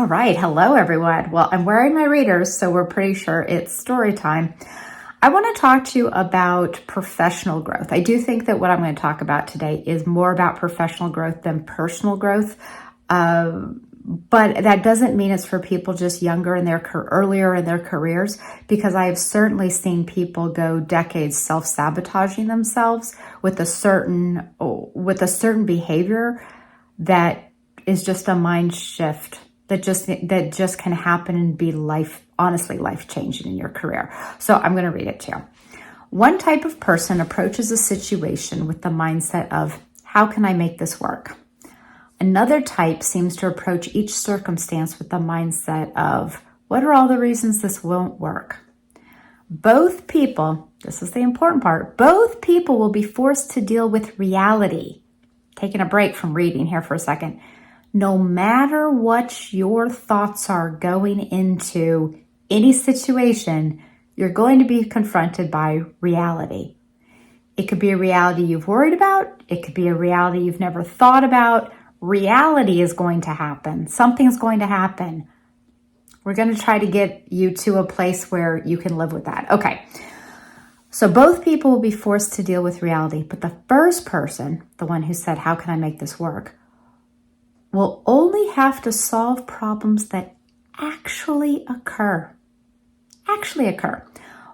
All right. Hello, everyone. Well, I'm wearing my readers, so we're pretty sure it's story time. I want to talk to you about professional growth. I do think that what I'm going to talk about today is more about professional growth than personal growth. But that doesn't mean it's for people just earlier in their careers, because I have certainly seen people go decades self-sabotaging themselves with a certain behavior that is just a mind shift that just can happen and be life-changing in your career. So I'm going to read it to you. One type of person approaches a situation with the mindset of, how can I make this work? Another type seems to approach each circumstance with the mindset of, what are all the reasons this won't work? Both people, this is the important part, both people will be forced to deal with reality. Taking a break from reading here for a second. No matter what your thoughts are going into any situation, you're going to be confronted by reality. It could be a reality you've worried about. It could be a reality you've never thought about. Reality is going to happen. Something's going to happen. We're going to try to get you to a place where you can live with that. Okay. So both people will be forced to deal with reality, but the first person, the one who said, how can I make this work, will only have to solve problems that actually occur.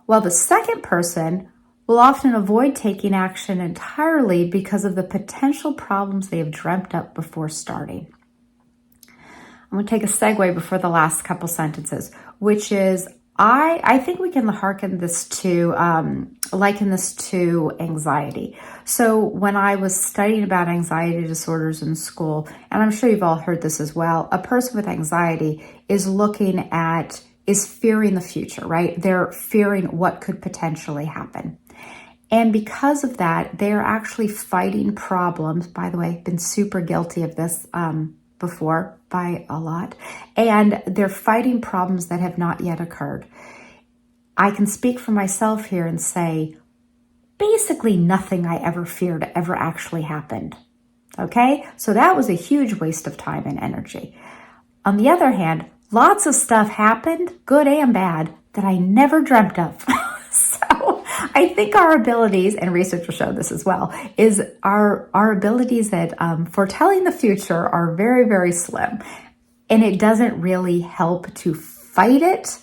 While the second person will often avoid taking action entirely because of the potential problems they have dreamt up before starting. I'm going to take a segue before the last couple sentences, which is, I think we can liken this to anxiety. So when I was studying about anxiety disorders in school, and I'm sure you've all heard this as well, a person with anxiety is fearing the future, right? They're fearing what could potentially happen. And because of that, they're actually fighting problems. By the way, I've been super guilty of this before by a lot. And they're fighting problems that have not yet occurred. I can speak for myself here and say, basically nothing I ever feared ever actually happened. Okay? So that was a huge waste of time and energy. On the other hand, lots of stuff happened, good and bad, that I never dreamt of. So I think our abilities, and research will show this as well, is our abilities at foretelling the future are very, very slim. And it doesn't really help to fight it,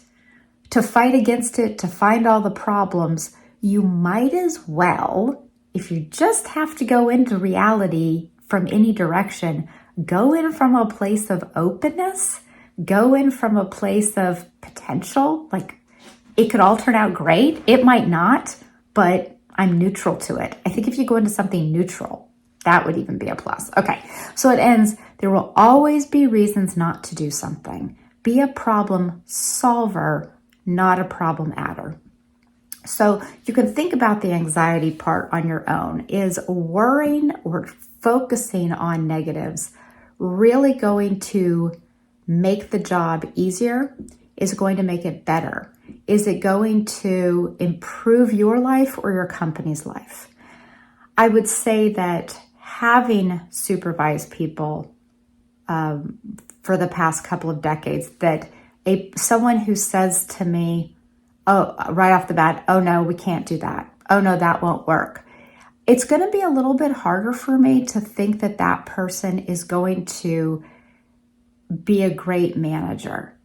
to fight against it, to find all the problems. You might as well, if you just have to go into reality from any direction, go in from a place of openness, go in from a place of potential. Like, it could all turn out great. It might not, but I'm neutral to it. I think if you go into something neutral, that would even be a plus. Okay, so it ends, there will always be reasons not to do something. Be a problem solver, not a problem adder. So you can think about the anxiety part on your own. Is worrying or focusing on negatives really going to make the job easier? Is it going to make it better? Is it going to improve your life or your company's life? I would say that having supervised people for the past couple of decades, that someone who says to me, oh, right off the bat, oh no, we can't do that. Oh no, that won't work. It's going to be a little bit harder for me to think that that person is going to be a great manager.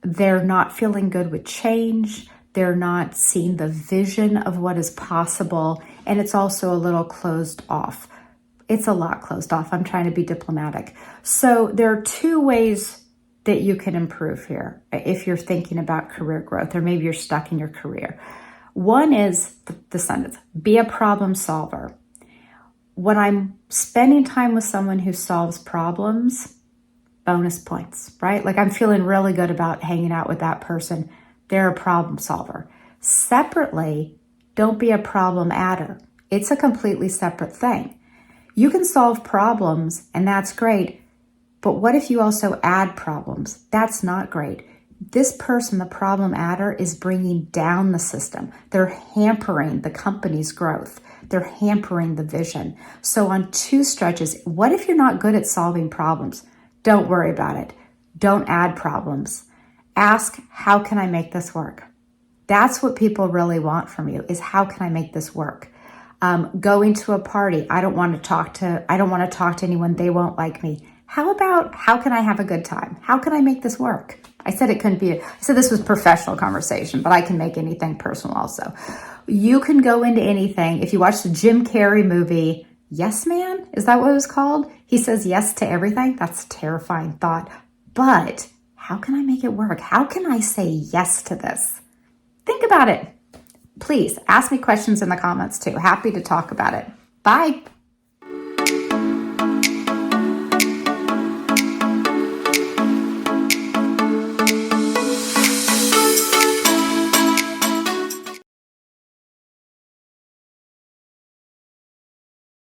They're not feeling good with change. They're not seeing the vision of what is possible. And it's also a little closed off. It's a lot closed off. I'm trying to be diplomatic. So there are two ways that you can improve here if you're thinking about career growth, or maybe you're stuck in your career. One is the sentence, be a problem solver. When I'm spending time with someone who solves problems, bonus points, right? Like, I'm feeling really good about hanging out with that person. They're a problem solver. Separately, don't be a problem adder. It's a completely separate thing. You can solve problems, and that's great. But what if you also add problems? That's not great. This person, the problem adder, is bringing down the system. They're hampering the company's growth. They're hampering the vision. So on two stretches, what if you're not good at solving problems? Don't worry about it. Don't add problems. Ask, how can I make this work? That's what people really want from you, is how can I make this work? Going to a party, I don't want to talk to anyone, they won't like me. How about, how can I have a good time? How can I make this work? I said I said this was professional conversation, but I can make anything personal also. You can go into anything. If you watch the Jim Carrey movie, Yes Man, is that what it was called? He says yes to everything. That's a terrifying thought. But how can I make it work? How can I say yes to this? Think about it. Please ask me questions in the comments too. Happy to talk about it. Bye.